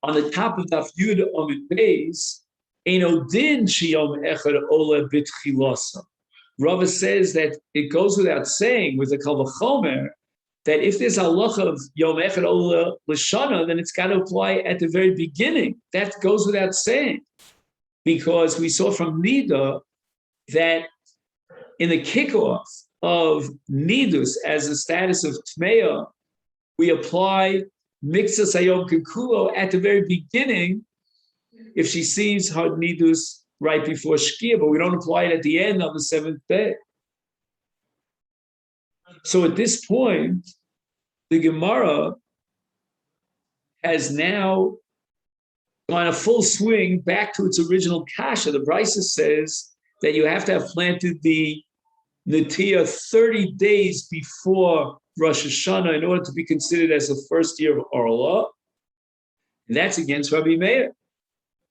on the top of Daf Yud Amud Beis, Eino din sheyom echad ola b'tchilasa. Rava says that it goes without saying with the Kal V'chomer that if there's halacha of Yom Echad Ola L'Shana, then it's got to apply at the very beginning. That goes without saying, because we saw from Nida that in the kickoff of Nidus as a status of Tmeya, we apply Mixas Hayom Kikulo at the very beginning if she sees her Nidus right before Shkia, but we don't apply it at the end of the seventh day. So at this point, the Gemara has now gone a full swing back to its original kasha. The Brisa says that you have to have planted the Netiya 30 days before Rosh Hashana in order to be considered as the first year of Orla. And that's against Rabbi Meir,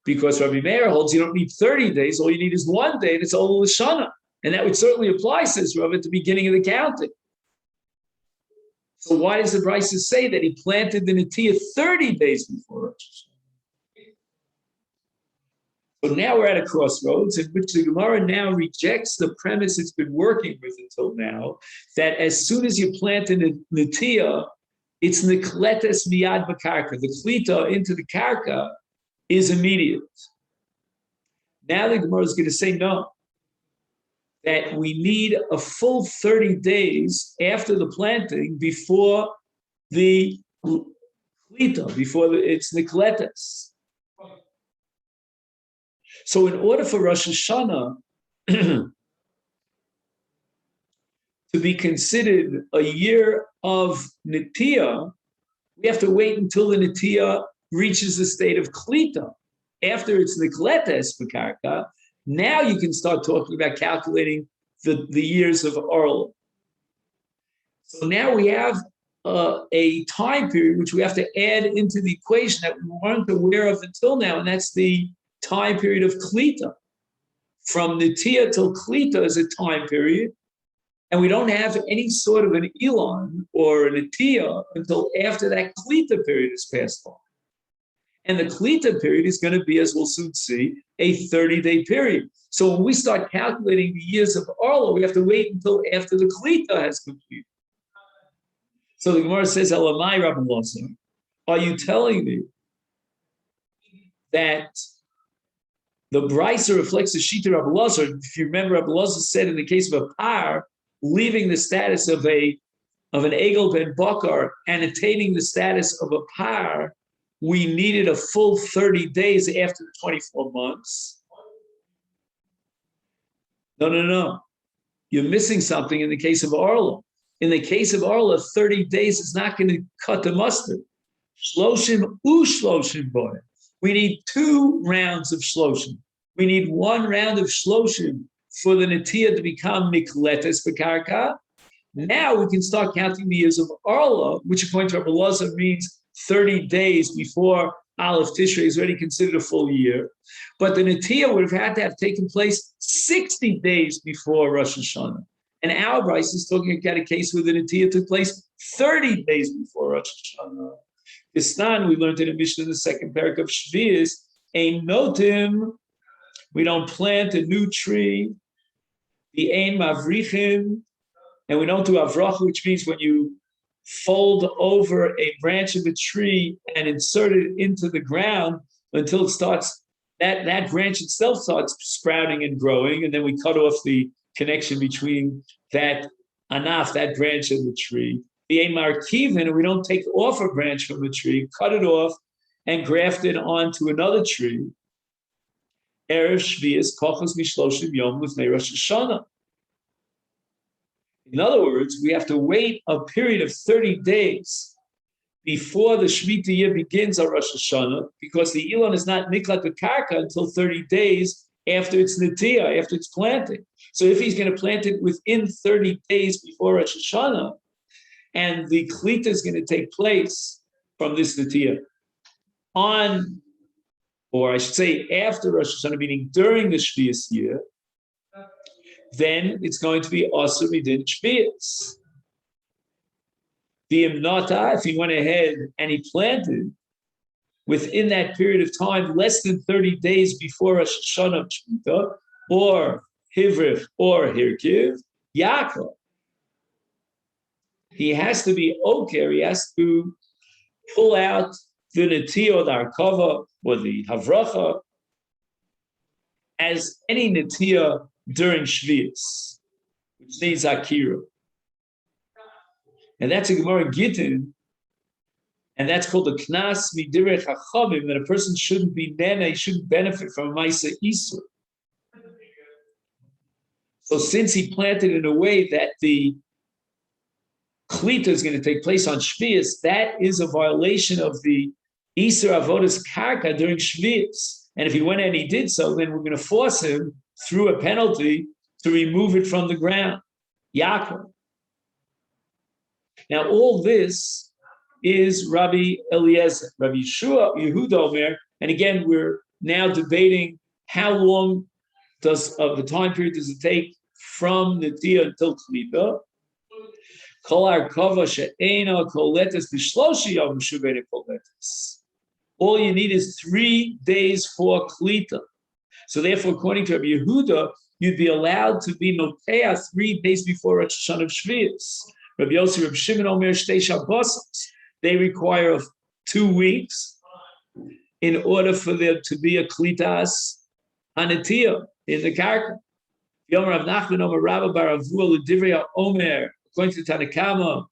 because Rabbi Meir holds you don't need 30 days, all you need is 1 day, and it's Ola L'Shana. And that would certainly apply, says Rav, at the beginning of the counting. So why does the Brisa say that he planted the Netiya 30 days before Rosh Hashanah? So now we're at a crossroads in which the Gemara now rejects the premise it's been working with until now, that as soon as you plant a Netiya, it's Nikletes Miyad B'Karka. The Klita into the Karka is immediate. Now the Gemara is going to say no, that we need a full 30 days after the planting before the Klita, before it's Nikletes. So in order for Rosh Hashanah to be considered a year of Netiya, we have to wait until the Netiya reaches the state of Klita. After it's Nikletes B'Karka, now you can start talking about calculating the years of Orla. So now we have a time period which we have to add into the equation that we weren't aware of until now, and that's the time period of Klita. From Netiya till Klita is a time period, and we don't have any sort of an Elon or a Netiya until after that Klita period is passed on. And the Klita period is going to be, as we'll soon see, a 30-day period. So when we start calculating the years of Orla, we have to wait until after the Klita has completed. So the Gemara says, Elamai Rabbi Lazar, are you telling me that the Brisa reflects the Shita Rabbi Lazar? If you remember, Rabbi Lazar said in the case of a par, leaving the status of an Egel ben Bakar and attaining the status of a par, we needed a full 30 days after the 24 months. No. You're missing something in the case of Orla. In the case of Orla, 30 days is not going to cut the mustard. Shloshim u'shloshim boy. We need 2 rounds of shloshim. We need 1 round of shloshim for the Netiya to become Nikletes B'Karka. Now we can start counting the years of Orla, which according to Rabbi Lazar means 30 days before Aleph Tishrei is already considered a full year. But the Netiya would have had to have taken place 60 days before Rosh Hashanah. And our Bryce is talking about a case where the Netiya took place 30 days before Rosh Hashanah. Istan, we learned in a Mishnah in the second parak of Shvius, Ein Notim, we don't plant a new tree, the Ein Mavrichim, and we don't do Avracha, which means when you fold over a branch of a tree and insert it into the ground until it starts, that branch itself starts sprouting and growing, and then we cut off the connection between that anaf, that branch of the tree. The markivin, and we don't take off a branch from a tree, cut it off, and graft it onto another tree. Erev Shvius kochos mishloshim yom lifnei Rosh Hashanah. In other words, we have to wait a period of 30 days before the Shemitah year begins on Rosh Hashanah, because the Elon is not Niklat B'Karka until 30 days after its Netiya, after its planting. So if he's going to plant it within 30 days before Rosh Hashanah, and the Klita is going to take place from this Netiya on, or I should say after Rosh Hashanah, meaning during the Shvius year, then it's going to be Asur Midin Shvius. The Imnata, if he went ahead and he planted within that period of time, less than 30 days before Rosh Hashanah Shmita, or Hivrich, or Hirkiv, Yaakov. He has to be Oker, he has to pull out the Netiyah or the Arkava or the Havracha as any Netiyah during Shvius, which needs Akira. And that's a Gemara Gittin, and that's called the Knas Midirech HaChavim, that a person shouldn't be Nena, he shouldn't benefit from a Maisa Isur. So since he planted in a way that the Klita is going to take place on Shvius, that is a violation of the Isur Avodas Karka during Shvius. And if he went and he did so, then we're going to force him through a penalty to remove it from the ground. Yaakov. Now, all this is Rabbi Eliezer, Rabbi Yeshua, Yehuda Omer, and again, we're now debating how long of the time period does it take from Netiyah until Klita. All you need is 3 days for Klita. So therefore, according to Rabbi Yehuda, you'd be allowed to be Noteah 3 days before Rosh Hashanah Shvius. Rabbi Yossi, Rabbi Shimon Omer, Shtei Shabbos. They require 2 weeks in order for there to be a Klitas Hanetiyah in the Karka. Yom Rav Nachman Omer Rabba Bar Avua L'Divrei Omer, according to Tanakama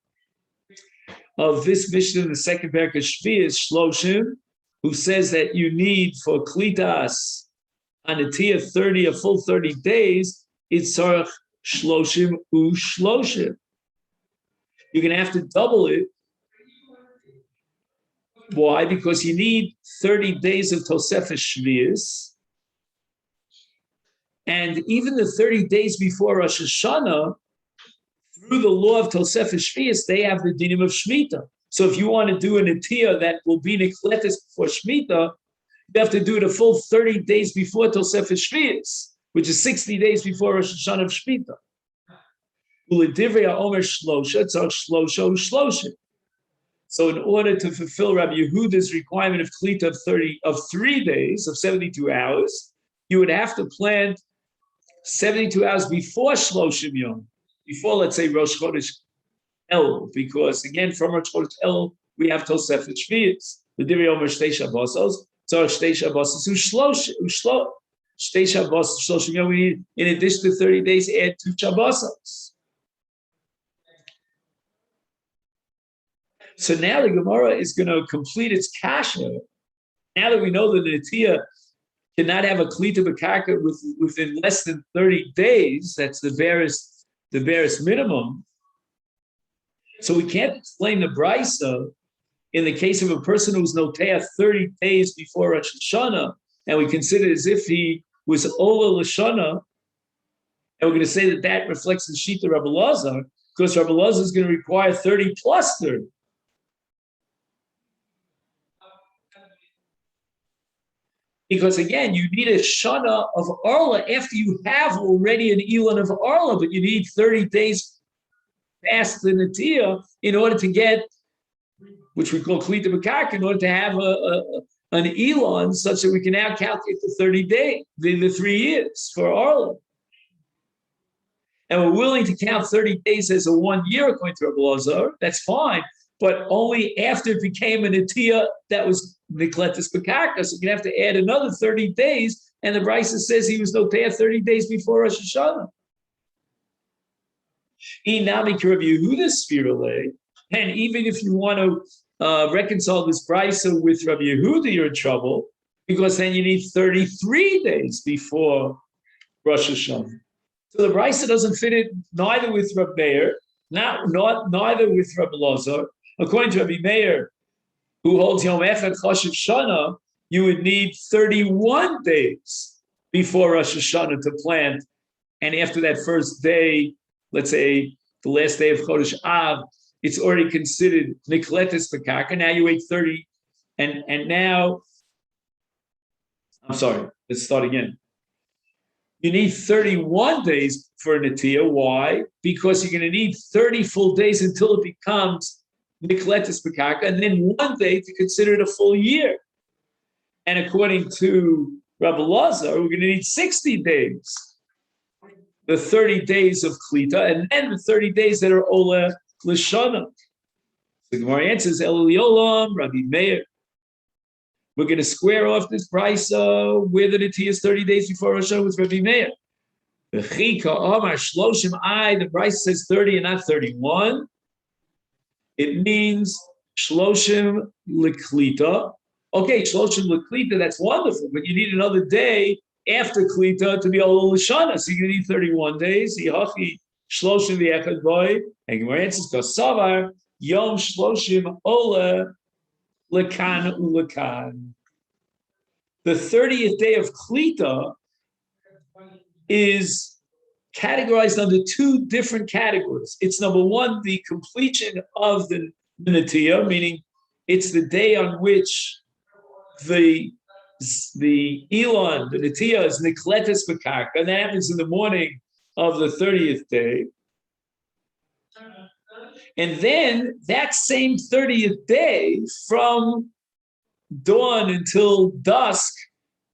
of this Mishnah in the second parak of Shvius, Shloshim, who says that you need for Klitas Hanetiyah a full 30 days, it's Tzarech Shloshim U Shloshim. You're going to have to double it. Why? Because you need 30 days of Tosefes Shvius. And even the 30 days before Rosh Hashanah, through the law of Tosefes Shvius, they have the dinim of Shemitah. So if you want to do a Netiyah that will be Nikletes before Shemitah, you have to do it a full 30 days before Tosefes Shvius, which is 60 days before Rosh Hashanah of Shemitah. So in order to fulfill Rabbi Yehuda's requirement of Klita of 3 days, of 72 hours, you would have to plan 72 hours before Shloshim Yom, before, let's say, Rosh Chodesh El, because again, from Rosh Chodesh El, we have Tosefet Shvius. The Divrei Omer Shtei Shabbosos, so Shtei Shabbosos, Shtei Shabbos, Shloshim Yom, we need, in addition to 30 days, add 2 Shabbosos. So now the Gemara is going to complete its kasha. Now that we know that the Netiyah cannot have a klita b'karka within less than 30 days, that's the barest minimum. So we can't explain the brisa in the case of a person who's noteah 30 days before Rosh Hashanah, and we consider it as if he was Ola Lashana, and we're going to say that that reflects the Shita Rabbi Lazar, because Rabbi Lazar is going to require 30 plus 30. Because again, you need a shana of Arla after you have already an Elon of Arla, but you need 30 days past the Netiyah in order to get, which we call Klita B'Karka, in order to have an Elon such that we can now calculate the 30 days, the 3 years for Arla. And we're willing to count 30 days as a 1 year according to Rabbi Lazar, that's fine, but only after it became a Netiyah that was Nikletis B'Karka. So you're going to have to add another 30 days, and the Brisa says he was Noteah 30 days before Rosh Hashanah. And even if you want to reconcile this Brisa with Rabbi Yehuda, you're in trouble, because then you need 33 days before Rosh Hashanah. So the Brisa doesn't fit it neither with Rabbi Meir, neither with Rabbi Lazar. According to Rabbi Meir, who holds Yom Echad Chashiv Shana, you would need 31 days before Rosh Hashanah to plant. And after that first day, let's say the last day of Chodesh Av, it's already considered Nikletis B'Karka. Now you wait 30, and now, I'm sorry, let's start again. You need 31 days for a Netiyah. Why? Because you're going to need 30 full days until it becomes Nikletis B'Karka, and then 1 day to consider it a full year. And according to Rabbi Lazar, we're going to need 60 days. The 30 days of Klita, and then the 30 days that are Ola Lishana. The Gemara answers, Eliolam, Rabbi Meir. We're going to square off this brisa where the Nati is 30 days before Rosh Hashanah with Rabbi Meir. The Chika Omar Shloshim the brisa says 30 and not 31. It means Shloshim Leklita. Okay, Shloshim Leklita, that's wonderful, but you need another day after Klita to be Ola Lishana. So you're going to need 31 days. Yihachi Shloshim V'echad Boy. And Gemara answers, Kosavar, Yom Shloshim Ola Lekan Ulekan. The 30th day of Klita is categorized under two different categories. It's number one, the completion of the Natiyah, meaning it's the day on which the Elon, the Natiyah, is Nikletes Bekarka, and that happens in the morning of the 30th day. And then that same 30th day, from dawn until dusk,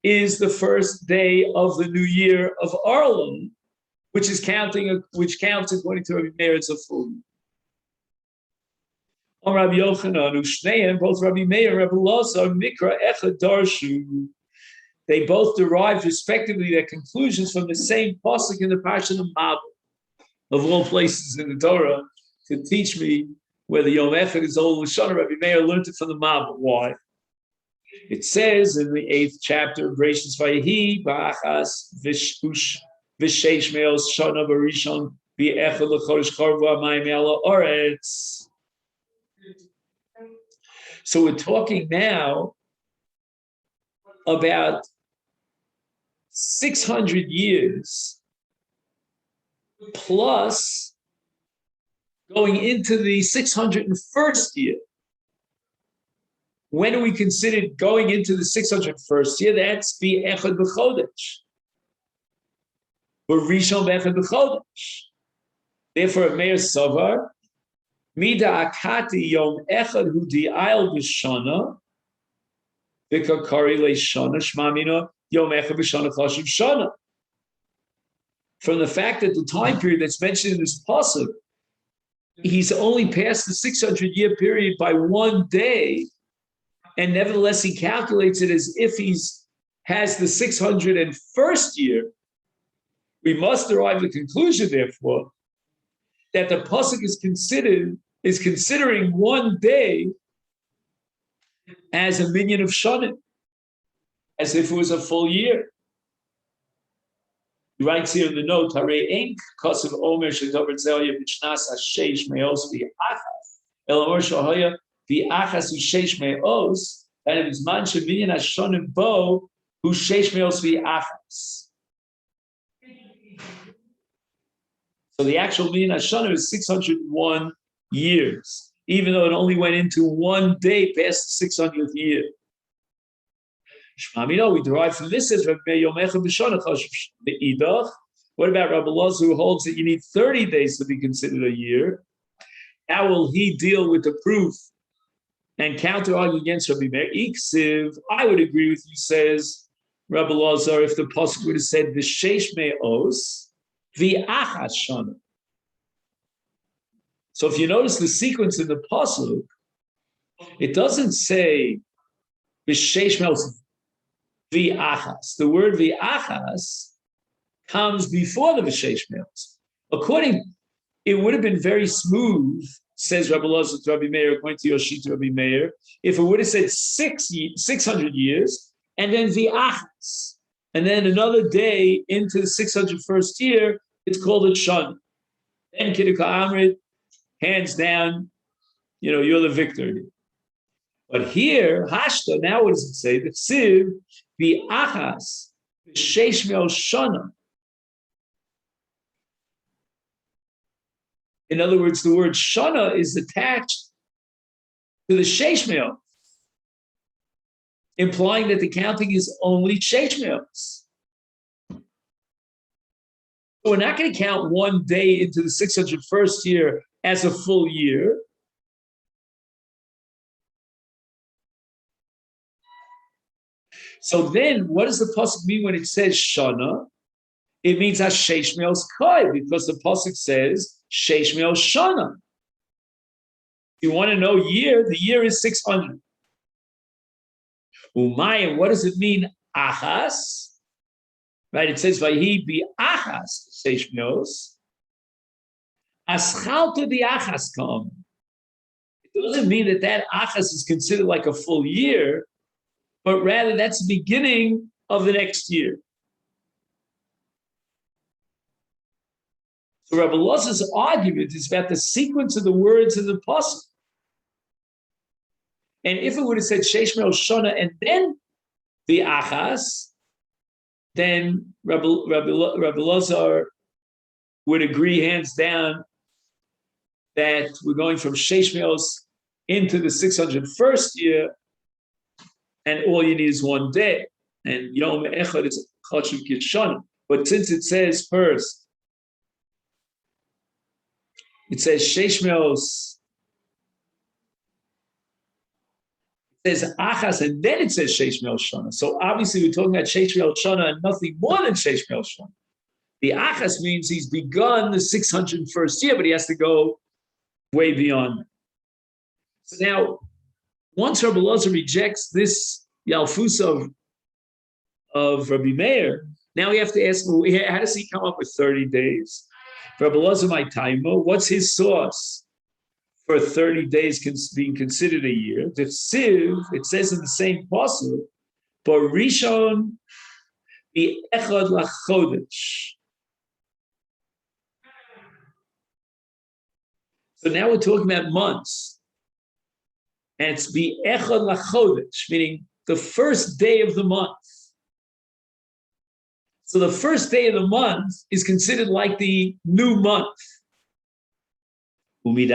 is the first day of the new year of Arlem, which counts according to Rabbi Meir as a full year. Rabbi Yochanan, Ushneim, both Rabbi Meir and Rabbi Lazar, Mikra Echad Darshu. They both derived respectively their conclusions from the same pasuk in the Parsha of Mabul, of all places in the Torah, to teach me whether Yom Echad is Ola Lishana. Rabbi Meir learned it from the Mabul. Why? It says in the 8th chapter of Bereshis Vayehi, Ba'achas v'sheish me'os shana b'rishon v'echad l'chodesh karvu ha'mayim ala oretz. So we're talking now about 600 years plus going into the 601st year. When are we considered going into the 601st year? That's the Echad B'Chodesh. Or Rishon B'Echad B'Chodesh. Therefore, Meir Savar, Mida Akati Yom Echad Hu Di'ayel B'Shana, V'Kakari Le'Shana, Shmamina Yom Echad B'Shana Chashiv Shana. From the fact that the time period that's mentioned in this pasuk, he's only passed the 600-year period by one day, and nevertheless he calculates it as if has the 601st year. We must derive the conclusion, therefore, that the pasuk is considering one day as a minyan of shanim, as if it was a full year. He writes here in the note, Harei Enk Kosev Omer Shedover Zelia B'Shnas Hashesh Me'os V'Achas Elamor Shahaya V'Achas U'Sheish Me'os, that it is Man Sheminyan Hashonim Bo U'Sheish Me'os V'Achas. So the actual minyan Hashonim is 601 years, even though it only went into one day past the 600th year. We derive from this as Rabbi Yom Echad B'Shana Chashiv Idach. What about Rabbi Lazar, who holds that you need 30 days to be considered a year? How will he deal with the proof and counter-argue against Rabbi Meir? Iksiv, I would agree with you, says Rabbi Lazar, if the pasuk would have said V'sheish me'os v'achas shana. So if you notice the sequence in the pasuk, it doesn't say V'sheish me'os v'achas. The word v'achas comes before the v'sheish me'os. It would have been very smooth, says Rabbi Lazar to Rabbi Meir, according to Yoshi to Rabbi Meir, if it would have said 600 years, and then v'achas, and then another day into the 601st year, it's called a shana. Then Kidduka Amrit, hands down, you're the victor. But here, Hashta, now what does it say? The Siv, v'achas, v'sheish me'os shana. In other words, the word shana is attached to the sheish me'os, implying that the counting is only sheish me'os. So we're not going to count one day into the 601st year as a full year. So then, what does the pasuk mean when it says shana? It means Sheish Me'os Kai, because the pasuk says Sheish Me'os Shana. You want to know year? The year is 600. Umay, and what does it mean? Achas, right? It says Vayhi bi Achas Sheish Me'os. Aschalta the Achas come. It doesn't mean that Achas is considered like a full year, but rather that's the beginning of the next year. So Rabbi Elazar's argument is about the sequence of the words in the pasuk. And if it would have said Sheish Me'os Shana and then the Achas, then Rabbi Elazar would agree hands down that we're going from Sheish Me'os into the 601st year, and all you need is one day. And Yom Echad is Chashuv Kishana. But since it says first, it says Sheish Me'os, it says Achas, and then it says Sheish Me'os Shana. So obviously we're talking about Sheish Me'os Shana and nothing more than Sheish Me'os Shana. The Achas means he's begun the 601st year, but he has to go way beyond. So now, once Rabbi Elazar rejects this Yalfus of Rabbi Meir, now we have to ask, well, how does he come up with 30 days? Rabbi Elazar my taimo, what's his source for 30 days being considered a year? The Siv, it says in the same pasuk, but Rishon bi echad lachodesh. So now we're talking about months. And it's bi echad lachodesh, meaning the first day of the month. So the first day of the month is considered like the new month. And he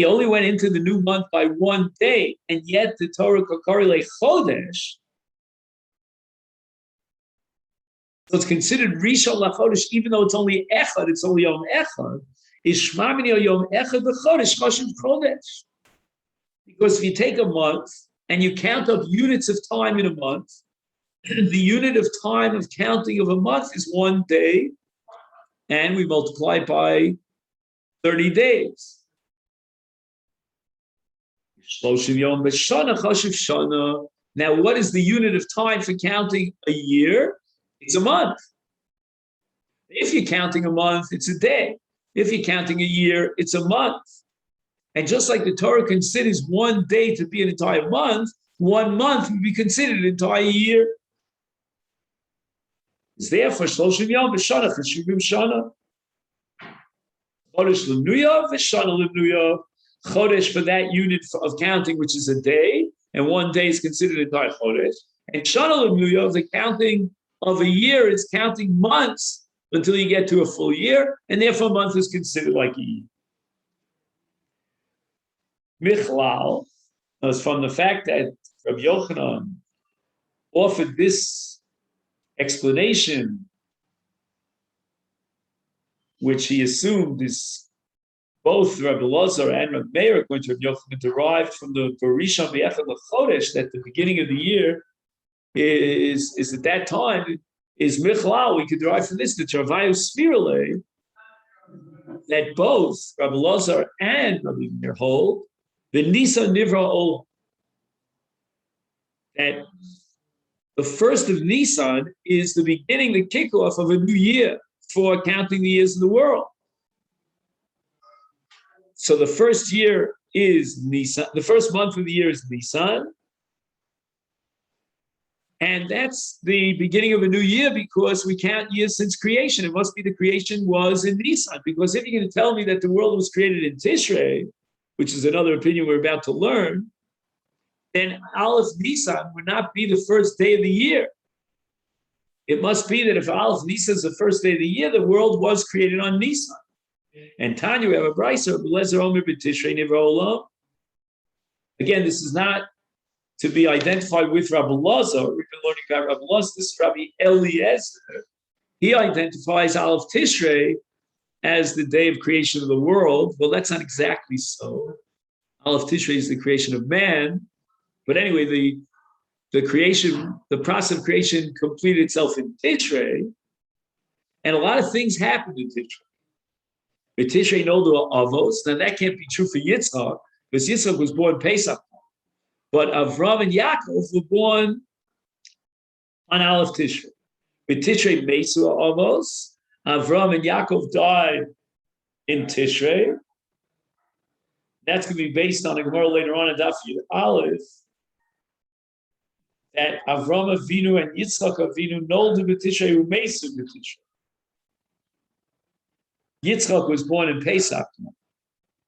only went into the new month by one day, and yet the Torah kokari le chodesh. So it's considered Rishon lachodesh, even though it's only echad, it's only Yom Echad. Is shmamini Yom Echad b'chodesh chashuv chodesh. Because if you take a month and you count up units of time in a month, the unit of time of counting of a month is one day, and we multiply by 30 days. Now, what is the unit of time for counting a year? It's a month. If you're counting a month, it's a day. If you're counting a year, it's a month. And just like the Torah considers one day to be an entire month, 1 month would be considered an entire year. It's there for Shloshim Yom v'Shana Cheshuvim Shana. Chodesh L'Mnuya v'Shana L'Mnuya. Chodesh for that unit of counting, which is a day, and 1 day is considered an entire Chodesh. And Shana L'Mnuya, the counting of a year, is counting months until you get to a full year, and therefore a month is considered like a year. Michlal was from the fact that Rabbi Yochanan offered this explanation, which he assumed is both Rabbi Elazar and Rabbi Meir, according to Rabbi Yochanan, derived from the Rishon B'Echad L'Chodesh, that the beginning of the year is at that time is Michlal. We could derive from this the Travayu Sphirale, that both Rabbi Elazar and Rabbi Meir hold the Nisa Nivra Olam, that the first of Nisan is the beginning, the kickoff of a new year for counting the years of the world. So the first year is Nisan, the first month of the year is Nisan, and that's the beginning of a new year because we count years since creation. It must be the creation was in Nisan, because if you're going to tell me that the world was created in Tishrei, which is another opinion we're about to learn, then Aleph Nisan would not be the first day of the year. It must be that if Aleph Nisan is the first day of the year, the world was created on Nisan. And Tanya, we have a brayso, B'lezer Omer B'Tishrei Nivra Olam. Again, this is not to be identified with Rabbi Elazar. We've been learning about Rabbi Elazar. This is Rabbi Eliezer. He identifies Aleph Tishrei as the day of creation of the world. Well, that's not exactly so. Aleph Tishrei is the creation of man, But anyway, the creation, the process of creation completed itself in Tishrei, and a lot of things happened in Tishrei. But Tishrei noldu avos. Now that can't be true for Yitzchak, because Yitzchak was born Pesach. But Avram and Yaakov were born on Aleph Tishrei. But Tishrei mesu avos. Avram and Yaakov died in Tishrei. That's going to be based on a Gemara later on in Daf Yud Aleph, that Avram Avinu and Yitzchak Avinu noldu b'Tishrei u'meisu b'Tishrei. Yitzchak was born in Pesach.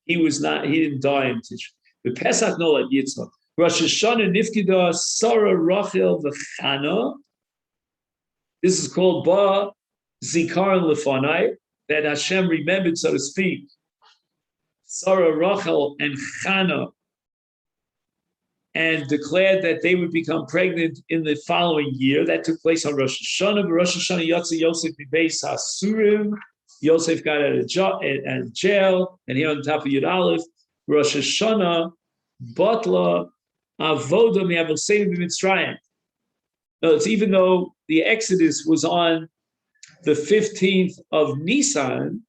He didn't die in Tishrei. The Pesach nolad Yitzchak. Rosh Hashana nifkida Sarah Rachel v'Chana. This is called Ba Zikaron Lefanai, that Hashem remembered, so to speak, Sarah Rachel and Chana, and declared that they would become pregnant in the following year. That took place on Rosh Hashana. But Rosh Hashana Yotze Yosef Mibeis Hasurim. Yosef got out of jail, and here on top of Yud Aleph, Rosh Hashana Batla Avoda Mi'avoseinu B'Mitzrayim. Notice, even though the Exodus was on the 15th of Nisan,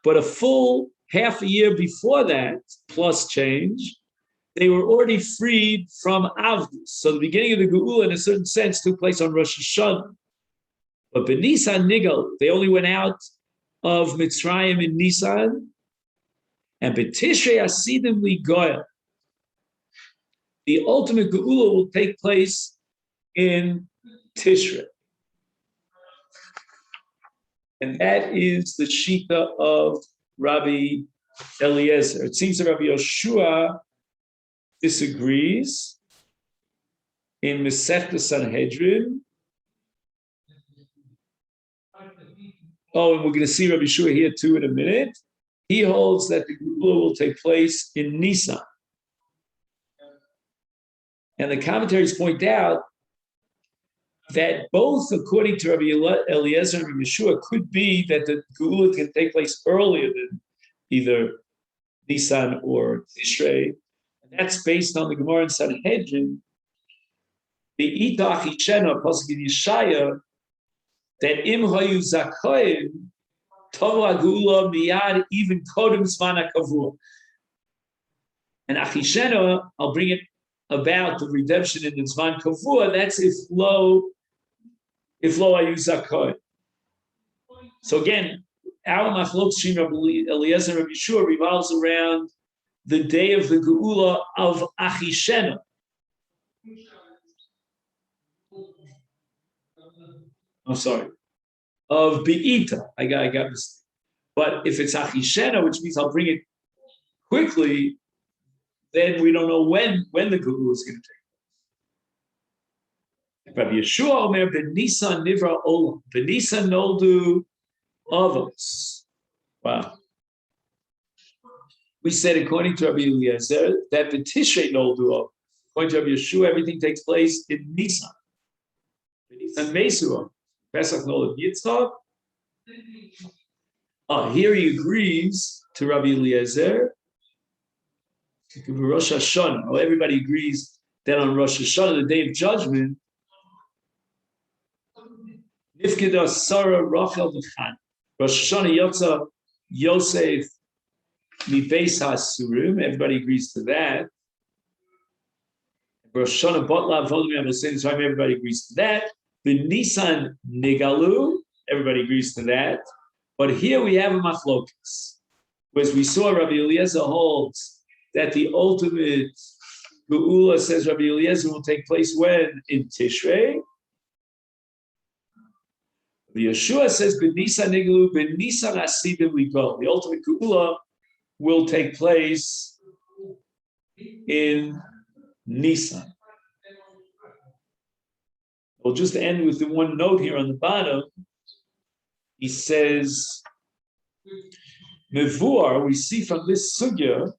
but a full half a year before that, plus change, they were already freed from Avdus. So the beginning of the Geula, in a certain sense, took place on Rosh Hashanah. But B'Nisan Nigal, they only went out of Mitzrayim in Nisan, and B'Tishrei Asidim Li Goyal. The ultimate Geula will take place in Tishrei. And that is the Shita of Rabbi Eliezer. It seems that Rabbi Yoshua disagrees in Masechet Sanhedrin. Oh, and we're going to see Rabbi Yoshua here too in a minute. He holds that the Geula will take place in Nisan. And the commentaries point out that both, according to Rabbi Eliezer and Rabbi Yeshua, could be that the Geula can take place earlier than either Nisan or Tishrei. And that's based on the Gemara in Sanhedrin, the Ita Achishena, Pasuk in Yeshaya, that Im Hayu Zakoyim, Tova Geula Miyad, even Kodem Zman HaKavua. And Achishena, I'll bring it about the redemption in the Zman Kavua, that's if lo Ayu Zakoyim. So again, our Machlok Shin Eliezer and Rabbi Yeshua revolves around the day of the Geula of Achishena. I'm sorry, of Be'ita. I got this. But if it's Achishena, which means I'll bring it quickly, then we don't know when the Geula is going to take place. Rabbi Yeshua Omer B'Nisan Nivra Olam B'Nisan Noldu Avos. Wow. We said, according to Rabbi Eliezer, that B'Tishrei Noldu Avos. According to Rabbi Yeshua, everything takes place in Nisan. B'Nisan Mesu Pesach Noldu Yitzchak. Here he agrees to Rabbi Eliezer. Rosh Hashana. Well, everybody agrees that on Rosh Hashana, the Day of Judgment, Nifkida Sarah Rachel v'Chan. Rosh Hashana Yotza Yosef Mibeis Hasurim. Everybody agrees to that. Rosh Hashana Batla Avodim Mi'avoseinu. Everybody agrees to that. B'Nisan Nigalu. Everybody agrees to that. But here we have a machlokas, whereas we saw Rabbi Eliezer holds that the ultimate Geula, says Rabbi Eliezer, will take place when? In Tishrei. The Yeshua says, B'Nisan Nigalu, B'Nisan Asidim we go. The ultimate Geula will take place in Nisan. We'll just end with the one note here on the bottom. He says, Mevuar, we see from this sugya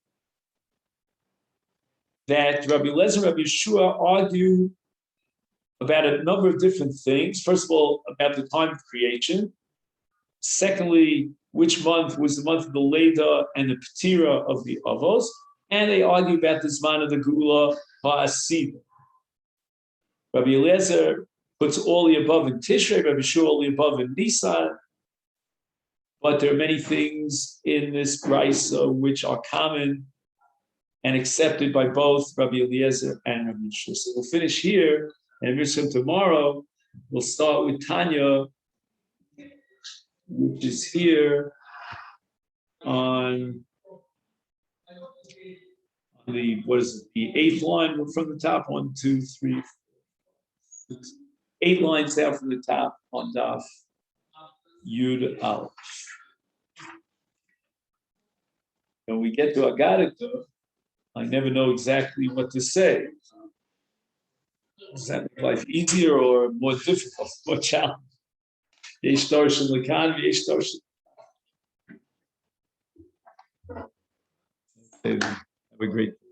that Rabbi Eliezer and Rabbi Yeshua argue about a number of different things. First of all, about the time of creation. Secondly, which month was the month of the Leda and the Petira of the Avos. And they argue about this man of the Gula Ha'asidah. Rabbi Eliezer puts all the above in Tishrei, Rabbi Shua all the above in Nisan. But there are many things in this brisa which are common and accepted by both Rabbi Eliezer and Rabbi Shua. So we'll finish here, and tomorrow we'll start with Tanya, which is here on the, what is it, the 8th line from the top, 1, 2, 3, 6, 8 lines down from the top on Daf Yud Aleph. When we get to Agadita, I never know exactly what to say. Does that make life easier or more difficult, more challenging? Yesh Dorshan Lakan, Yesh Dorshan. Have a great day.